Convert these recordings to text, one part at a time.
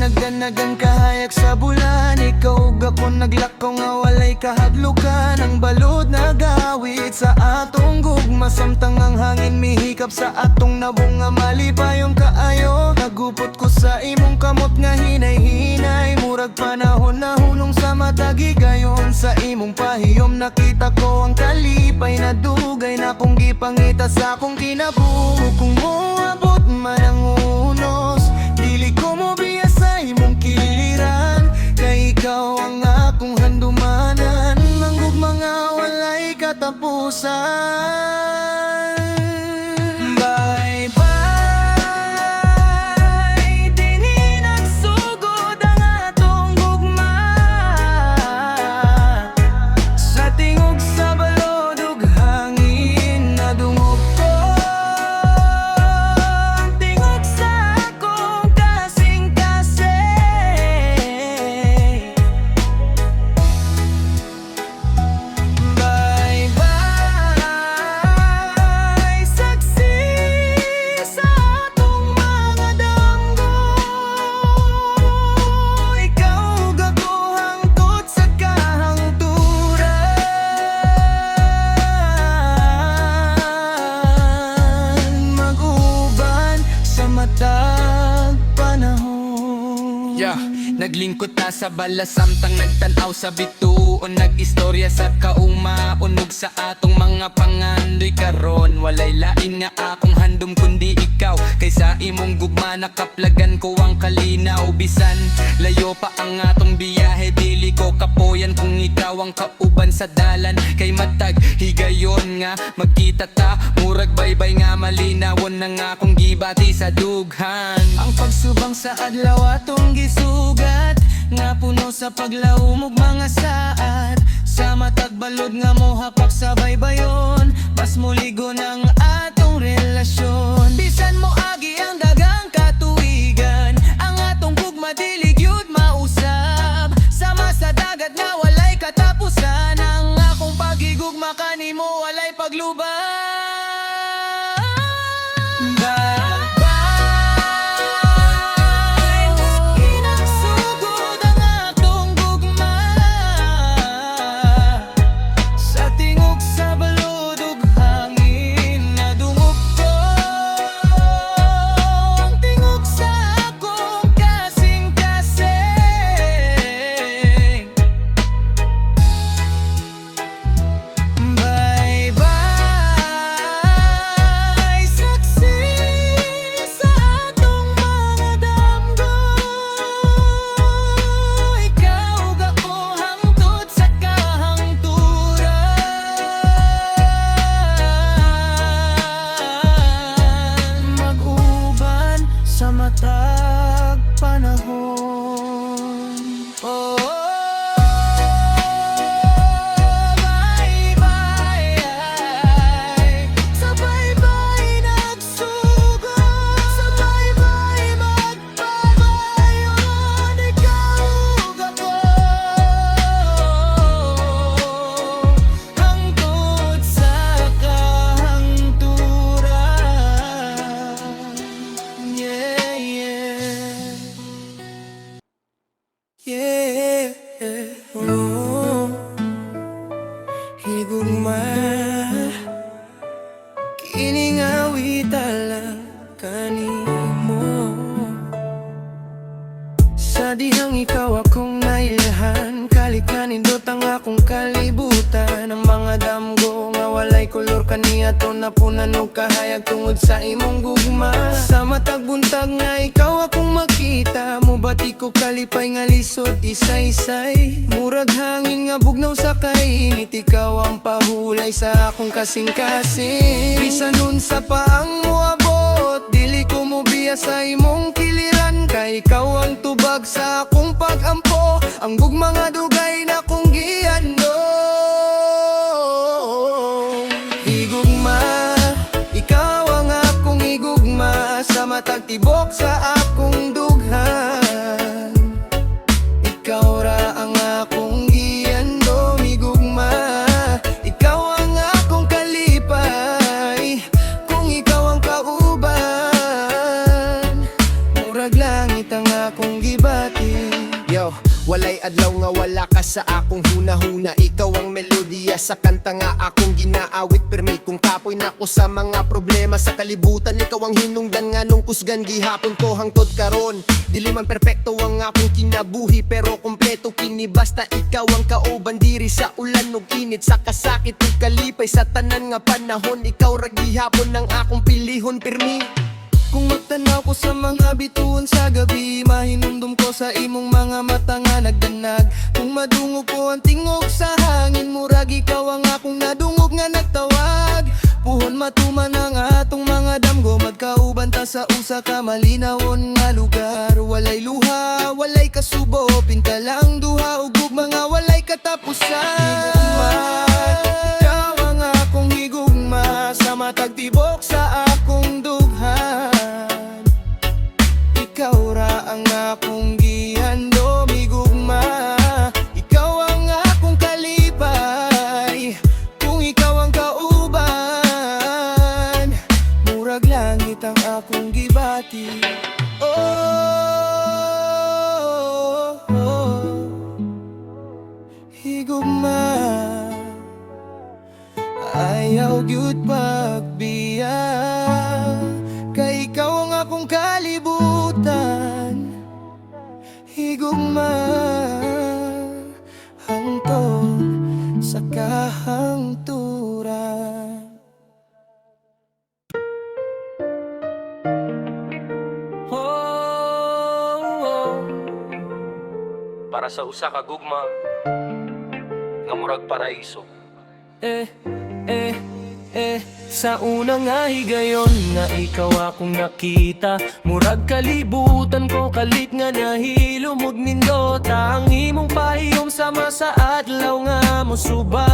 nagdanagan kahayag sa bulan. Ikaw ug ako naglakaw nga walay kahadlukan. Ang balod nagawit sa atong gugma, samtang ang hangin mihikap sa atong nabunga. Malipayong kaayo, nagupot ko sa imong kamot nga hinay-hinay. Murag panahon na hulong sa matagigayon. Sa imong pahiyom nakita ko ang kalipay na dugay na kong gipangita sa akong kinabuhi. Kung moabot man ang unos, dili ko mo biya sa imong kiliran. Kay ikaw ang akong handumanan, manggug mga walay katapusan. Naglingkod ta sa bala samtang nagtanaw sa bituon, nag-istorya sa kauma, unog sa atong mga pangandoy karon. Walay lain nga akong handom kundi ikaw, kaysa imong gugma nakaplagan ko ang kalinaw. Bisan layo pa ang atong biyahe, dili ko kapoyan kung ikaw ang kauban sa dalan. Kay matag higayon nga magkita ta, murag baybay nga malinawon na nga akong gibati sa dughan. Ang pagsubang sa adlaw atong gisugat, nga puno sa paglawumog mga saat. Sa matag balod nga mohapak sa baybayon, mas muligo ng atong relasyon. Bisan mo agi ang dagang katuigan, ang atong gugma dili gyud mausab. Sama sa dagat na walay katapusan, ang akong pagigugma kanimo walay pagluban. Matag panahon, oh, bye-bye, sa bye-bye nagsugod, sa bye-bye magpapayon. Ikaw ug ako hangtod sa kahangturan. Oh, higugma kining awita lang kanimo. Sa dihang ikaw akong nailhan, kalikanindot ang akong kalibutan. Ang mga damgo nga walay kolor kaniya to napunan og kahayag tungod sa imong gugma. Sa matag buntag nga ikaw akong makita, mubati ko kalipay nga lisod isay-isay. Murag hangin nga bugnaw sa kainit, ikaw ang pahulay sa akong kasing-kasing. Bisan unsa pa ang moabot, dili ko mo biya sa imong kiliran. Kay ikaw ang tubag sa akong pag-ampo, ang gugma nga dugay na kong gihandom. Higugma, ikaw ang akong higugma, sa matag tibok sa akong dughan. Ikaw ra ang akong gihandom, higugma, ikaw ang akong kalipay. Kung ikaw ang kauban, murag langit ang akong gibay. walay adlaw nga wala ka sa akong hunahuna. Ikaw ang melodiya sa kanta nga akong ginaawit. Permi kung kapoy na ko sa mga problema sa kalibutan. Ikaw ang hinungdan nga nung kusgan gihapon ko hangtod karon. Dili man perpekto ang akong kinabuhi, pero kompleto kini basta ikaw ang kauban diri sa ulan ug init, sa kasakit ug kalipay sa tanan nga panahon. Ikaw ra gihapon ang akong pilihon permi. Kung magtanaw ko sa mga bituon sa gabi, mahinumdum ko sa imong mga mata nga nagdanag. Kung madungog ko ang tingog sa hangin, murag ikaw ang akong nadungog nga nagtawag. Puhon matuman ang atong mga damgo, magkauban ta sa usa ka malinawon nga lugar. Walay luha, walay kasubo, pinta lang duha ug mga walay katapusan. Ikaw ang akong higugma, sa matag tibok sa akong dughan. Ikaw ra ang akong gihandom higugma, ikaw ang akong kalipay. Kung ikaw ang kauban, murag langit ang akong gibati. Higugma, ayaw gyud pagbiyag, kay ikaw ang akong kalibutan. Higugma, hangtod sa kahangturan. Para sa usa ka gugma nga murag paraiso. Sa unang nga higayon nga ikaw akong nakita, murag kalibutan ko kalit nga nahilom ug nindota. Ang imong pahiyom sama sa adlaw nga musubang,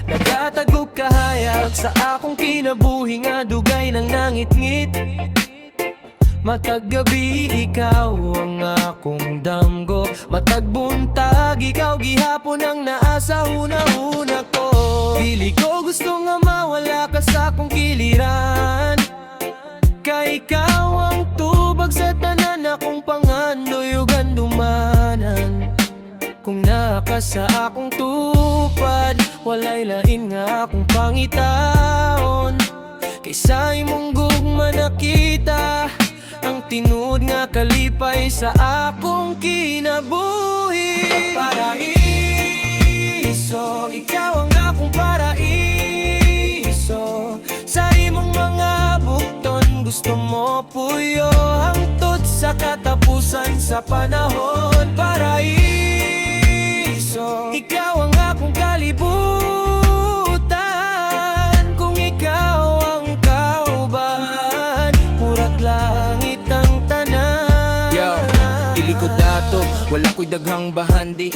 nagatagog kahayag sa akong kinabuhi nga dugay ng nangit-ngit. Matag gabi ikaw ang akong damgo, matag buntag ikaw gihapon ang naa sa una-una ko. Dili ko gusto nga mawala ka sa akong kiliran, kay ikaw ang tubag sa tanan akong pangandoy ug andumanan. Kung naka sa akong tupad, walay lain nga akong pangitaon, kaysa imong gugma nakita ang tinud nga kalipay sa akong kinabuhi. Paraiso, ikaw ang akong paraiso. Sa imong mga bukton gusto mo puyo, hangtod sa katapusan sa panahon. Paraiso, ikaw ang akong kalibutan. Kung ikaw ang kauban, murat langit ang tanan. Yo, dili ko dato, wala ko'y daghang bahandi,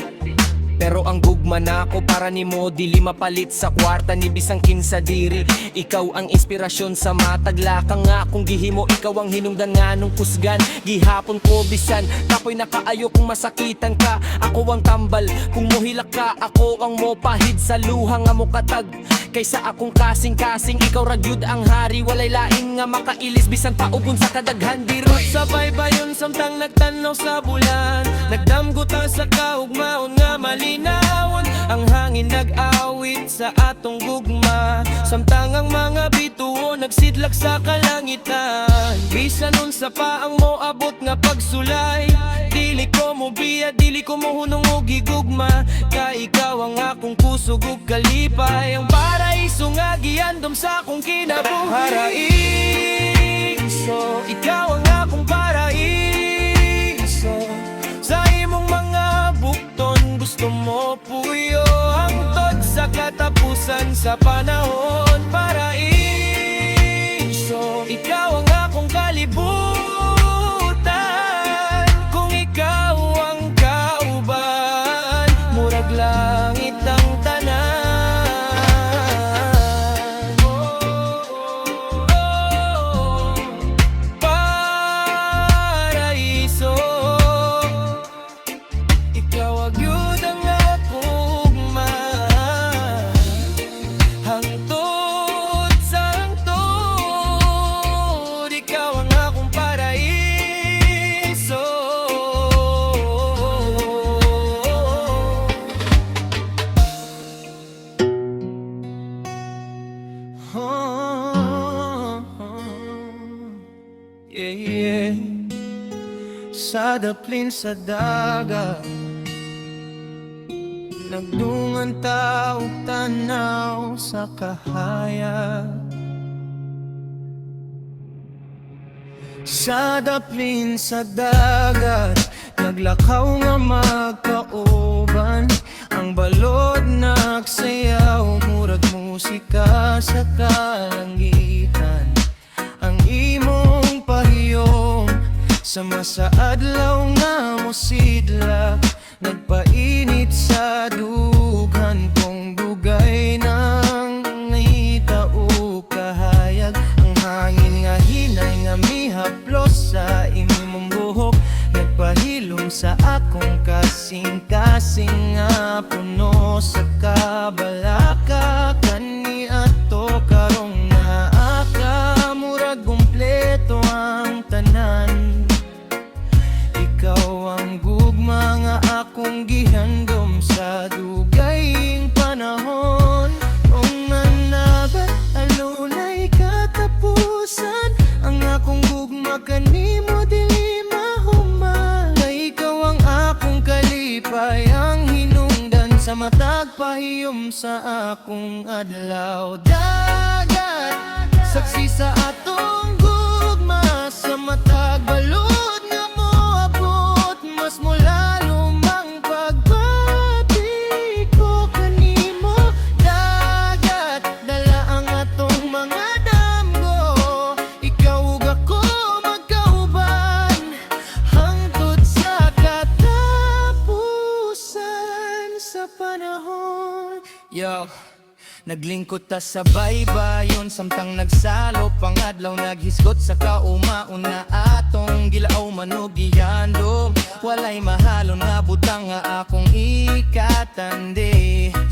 pero ang gugma nako para nimo dili mapalit sa kwarta ni bisang kinsa diri. Ikaw ang inspirasyon sa mataglakang nga akong gihimo, ikaw ang hinungdan nga nung kusgan gihapon ko bisan kapoy nakaayo kung masakitan ka. Ako ang tambal kung mohilak ka, ako ang mopahid sa luha nga mokatag. Kaysa akong kasing-kasing, ikaw ragyud ang hari, walay laing nga makailis bisan paugon sa kadaghan dirot. Sa baybayon samtang nagtanaw sa bulan, nagdamgutan sa kaugmaon nga malinawon. Ang hangin nag-awit sa atong gugma, samtang ang mga bituon nagsidlak sa kalangitan. Bisan nun sa paang mo abot nga pagsulay, dili ko mo biya, dili ko mo hunong og gigugma, kay ikaw ang akong kusog ug kalipay. Ang paraiso nga giandom sa akong kinabuhi. Paraiso, ikaw ang akong paraiso. Sa imong mga bukton gusto mo puyo, hangtod sa katapusan sa panahon. Paraiso, ikaw ang akong kalibutan. Kung ikaw ang kauban, murag langit ang tanan. Paraiso, ikaw agyud ang akong hangtod sa hangtod. sa daplin sa dagat, nagdungan tao tanaw sa kahayag. Sa daplin sa dagat, naglakaw nga magkauban, ang balod nagsayaw, murag musika sa kalangitan. Ang imong pahiyom sa masaadlaw nga mosidlak, nagpainit sa dughan kong dugay ng ngita o kahayag. Ang hangin nga hinay nga mihaplos sa imong buhok, nagpahilom sa akong kasing-kasing nga puno sa kabalaka. Kani ato karong naaka, murag kumpleto ang tanan. Ikaw ang gugma nga akong gihandom sa dugaying panahon. Kung nanagat alunay katapusan, ang akong gugma kanimo dili mahuman. Kay ikaw ang akong kalipay, ang hinungdan sa matag pahiyom sa akong adlaw. Dagat, saksi sa atong gugma, sa matag balod nga moabot, mas mula lumang pagbati ko kanimo. Dagat, dala ang atong mga damgo, ikaw ug ako magkauban, hangtod sa katapusan sa panahon. Yo, naglingkod ta sa baybayon, samtang nagsalop ang adlaw, naghisgot sa kaumaon na atong gilaaw manugihandom. Walay mahalon nga butang nga akong ikatande,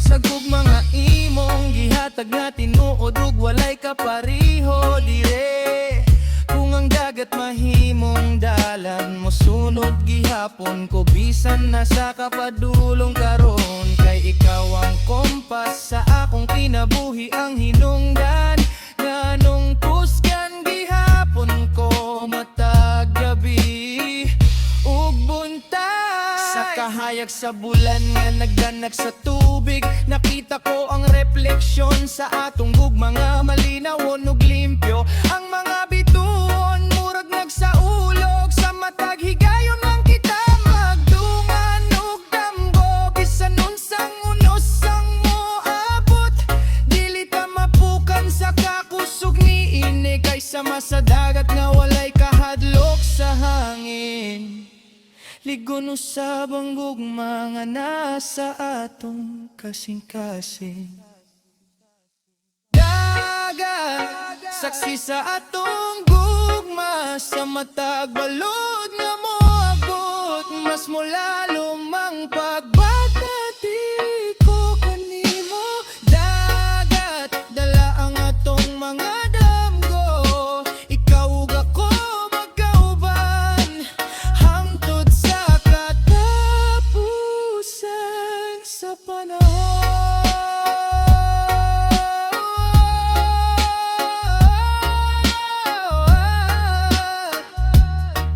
sa gugma nga imong gihatag nga tinuod ug walay kapariho dire. Kung ang dagat mahimong dalan, mosunod gihapon ko bisan na sa kapadulong karon. Kay ikaw ang kompas sa akong kinabuhi, ang hinungdan nganong pusgan gihapon ko matag gabi ug buntag. Sa kahayag sa bulan nga nagdanak sa tubig, nakita ko ang refleksyon sa atong gugma nga malinawon ug limpyo. Ang mga bituon murag nagsaulog sa matag higayon lang kita magdungan ug damgo. Bisan unsang unosang moabot, dili ta mapukan sa kakusog niini, kaysa masadagat nga walay kahadlok sa hangin. Ligon usab ang gugma nga nasa atong kasing-kasing. Dagat, saksi sa atong gugma, sa matag balod nga moabot, mas mula lumang pagbati ko kanimo. Dagat, dala ang atong mga damgo, ikaw ug ako magkauban, hangtod sa katapusan sa panahon.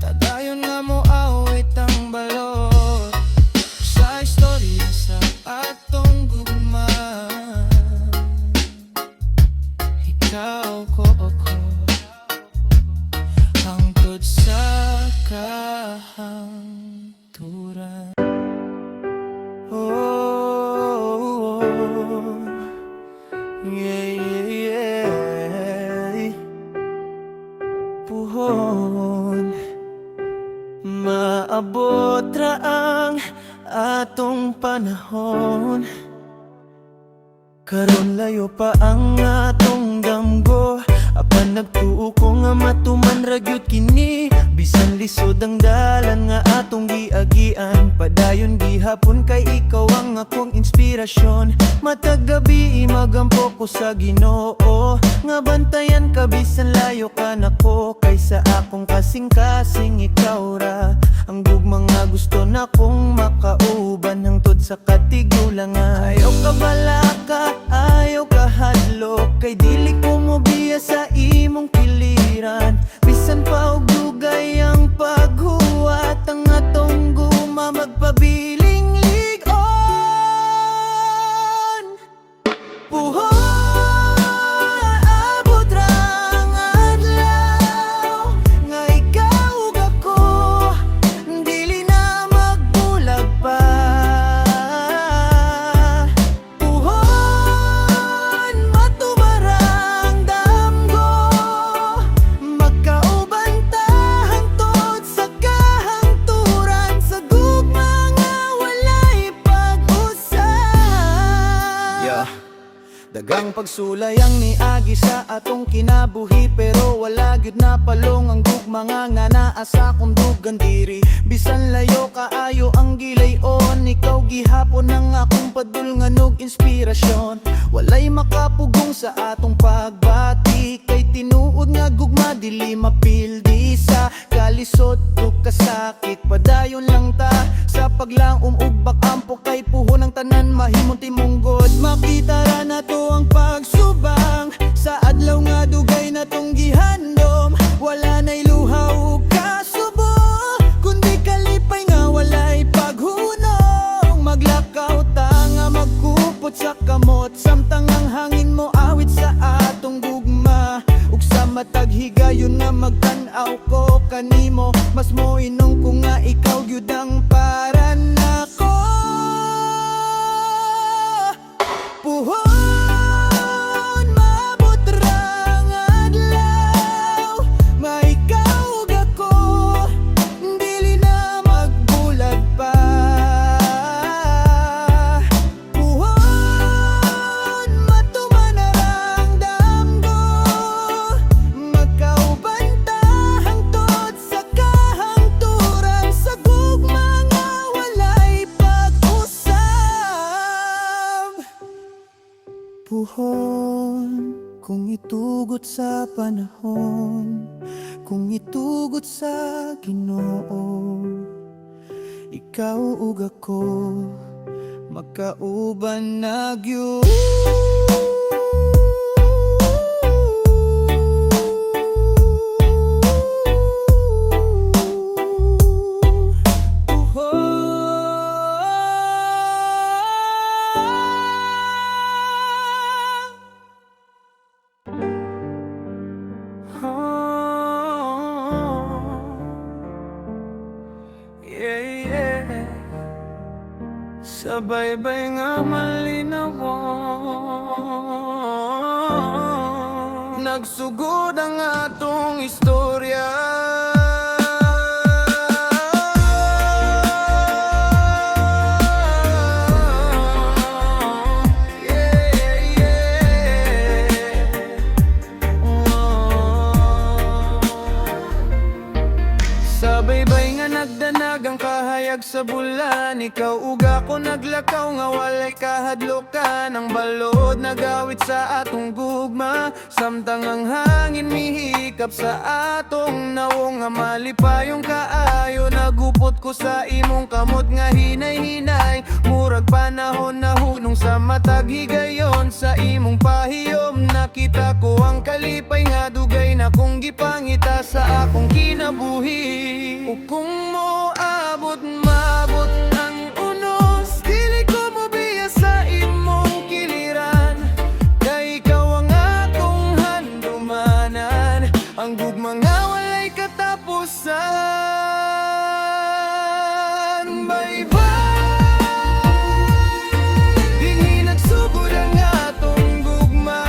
Tadayon nga mo awit ang balot sa istorya sa atong gugma. Ikaw ko ako, hangtod sa kahangturan. Oh, yeah, yeah, yeah. Puhon, maabot ra ang atong panahon. Karon layo pa ang atong damgo, apan nagtuo ko nga matuman ragyot kini. Bisan lisod ang dalan nga atong giagian, padayon gihapon kay ikaw ang akong inspirasyon. Matag gabi magampo ko sa Ginoo, nga bantayan ka bisan layo ka nako. Kaysa akong kasing-kasing ikaw ra ang gugma nga gusto na kong makauban, hangtod sa katigulangan. Ayaw ka balaka, ayaw ka hadlok, kay dili ko mo biya sa imong piliran. Bisan pa og dugay ang paghuwat, ang Dagang pagsulay ang niagi sa atong kinabuhi, pero wala gyud na palong ang gugma nga naa sa akong dugan diri. Bisan layo kaayo ang gilayon, ikaw gihapon ang akong padulnganog inspirasyon. Walay makapugong sa atong pagbati, kay tinuod nga gugma dili mapildi sa kalisod ug kasakit. Padayon lang ta sa paglaom ug bakampo, kay puhon ang tanan mahimong timunggod. Makita ra na to ang pagsubang sa adlaw nga dugay na tong gihandom. Wala na'y luha ug kasubo, kundi kalipay nga walay paghunong. Maglakaw ta nga magkupot sa kamot, samtang ang hangin mo awit sa atong gugma. Ug sa matag higayon nga magtan-aw ko kanimo, mas moinong ko nga ikaw gyud ang para nako. Puhon maabot ra nga adlaw, maikaw ug ako, dili na magbulag pa. Puhon matuman na rang damgo, magkauban ta hangtod sa kahangturan, sa gugma nga walay pag-usab. Puhon, kung itugot sa panahon, kung itugot sa Ginoo, ikaw ug ako magkauban na gyud. Sabay-bay nga malinaw, nagsugod ang atong istorya. Sabay-bay nga nagdanag ang kahayag sa bulan, ikaw ug ako naglakaw nga walay kahadlokan. Ang balod nagawit sa atong gugma, samtang ang hangin mihikap sa atong naong nga malipayong kaayo. Nagupot ko sa imong kamot nga hinay-hinay, murag panahon na hunong sa matag higayon. Sa imong pahiyom nakita ko ang kalipay nga dugay na kong gipangita sa akong kinabuhi. O kung mo abot maabot ang unos, dili ko mo biya sa imong kiliran, kay ikaw ang akong handumanan, ang gugma nga walay katapusan. Bye-bye, dinhi nagsugod ang atong gugma,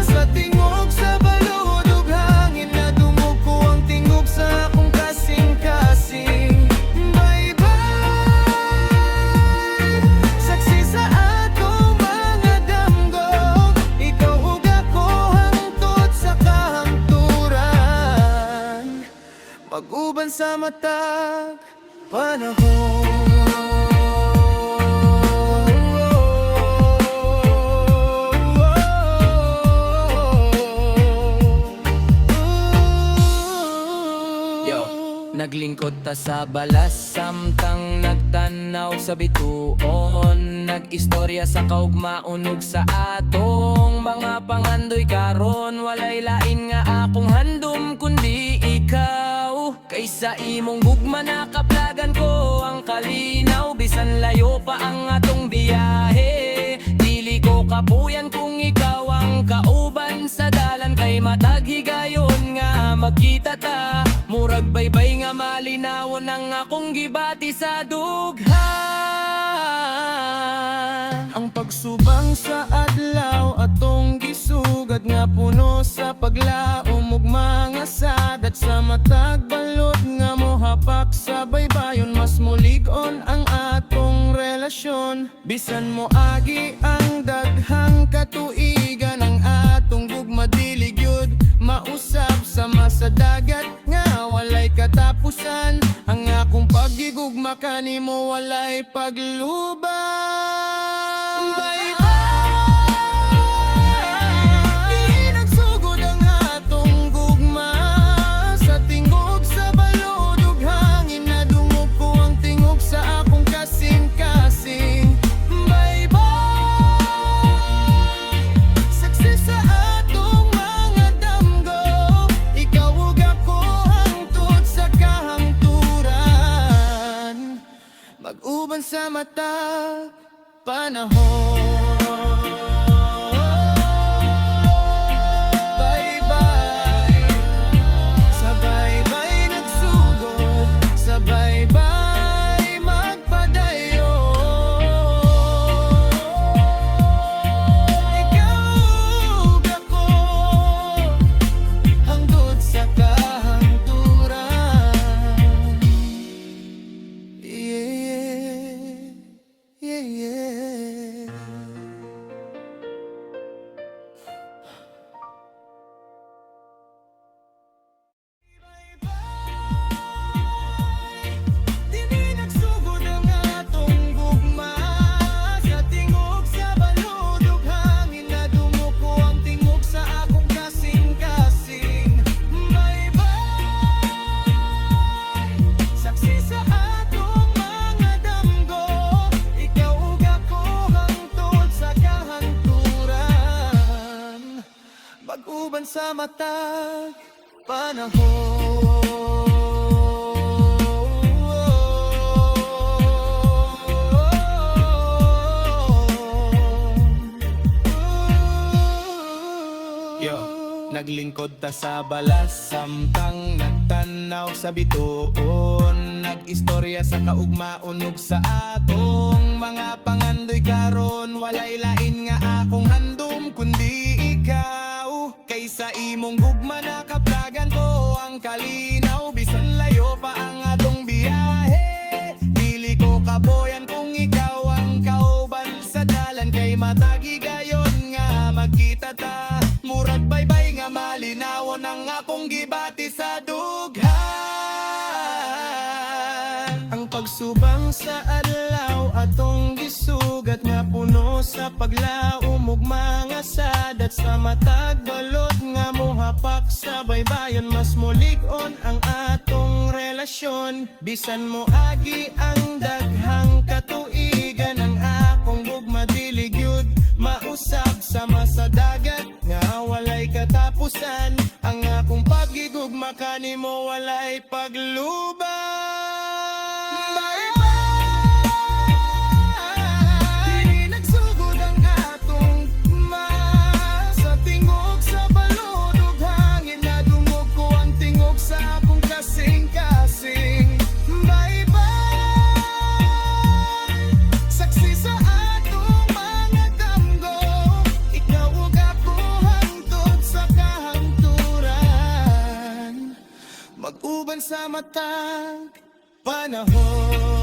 sa tingog sa balod ug hangin na dumog ko ang tingog sa akong kasing-kasing. Bye-bye, saksi sa atong mga damgo, ikaw ug ako hangtod sa kahangturan, mag-uban sa matag panahon. Naglingkod ta sa balas, samtang nagtanaw sa bituon, nag-istorya sa kaugmaon ug sa atong mga pangandoy karon. Walay lain nga akong handom kundi ikaw, kaysa imong gugma nakaplagan ko ang kalinaw. Bisan layo pa ang atong biyahe, dili ko kapuyan kung ikaw ang kauban sa dalan, kay matag higayon nga magkita ta. Murag baybay nga malinawon ang akong gibati sa dughan. Ang pagsubang sa adlaw atong gisugad, nga puno sa paglaom ug mga sadat. Sa matag balot nga mohapak sa baybayon, mas mulig-on ang atong relasyon. Bisan mo agi ang daghang katuig, dili gyud mausab sama sa dagat nga walay katapusan. Ang akong pagigugma kanimo walay paglubang. Di nagsugod ang atong gugma sa tingog sa balod ug hangin na dungog ko ang tingog sa akong kasing-kasing. Saksi sa atong mga damgo, ikaw ug ako hangtod sa kahangturan. Mag-uban sa mata panahon. Bye-bye, sabay-bay nagsugod, sabay-bay magpadayon. Ikaw ug ako hangtod sa kahangturan. Yeah, yeah. Dili nagsugod ang atong gugma sa tingog sa balod ug hangin na dumuko ang tingog sa akong kasing-kasing. Bye-bye, saksi sa atong mga damgo, ikaw ug ako hangtod sa kahangturan. Mag-uban sa matag panahon. Yo, naglingkod ta sa balas samtang nagtanaw sa bituon. Nag-istorya sa kaugmaon ug sa atong mga pangandoy karon. Walay lain nga akong handom kundi ikaw. Kaysa imong gugma nakaplagan ko ang kalinaw. Bisan layo pa ang atong biyahe, dili ko kaboyan kung ikaw ang kauban sa dalan. Kay matagi gayon nga magkita ta, murag baybay nga malinawon ang akong gibati sa dughan. Ang pagsubang sa adlaw atong gisugat nga puno sa paglaom ug mga sadat sa matag balod nga mohapak sa baybayon. Mas mulig-on ang atong relasyon, bisan mo agi ang daghang katuigan. Ang akong gugma dili gyud mausab sama sa dagat nga walay katapusan. Ang akong pagigugma kanimo walay paglubang. Dili nagsugod ang atong gugma sa tingog sa balod ug hangin na dungog ko ang tingog sa akong kasing-kasing. Bye-bye, saksi sa atong mga damgo, ikaw ug ako hangtod sa kahangturan. Mag-uban sa matag panahon.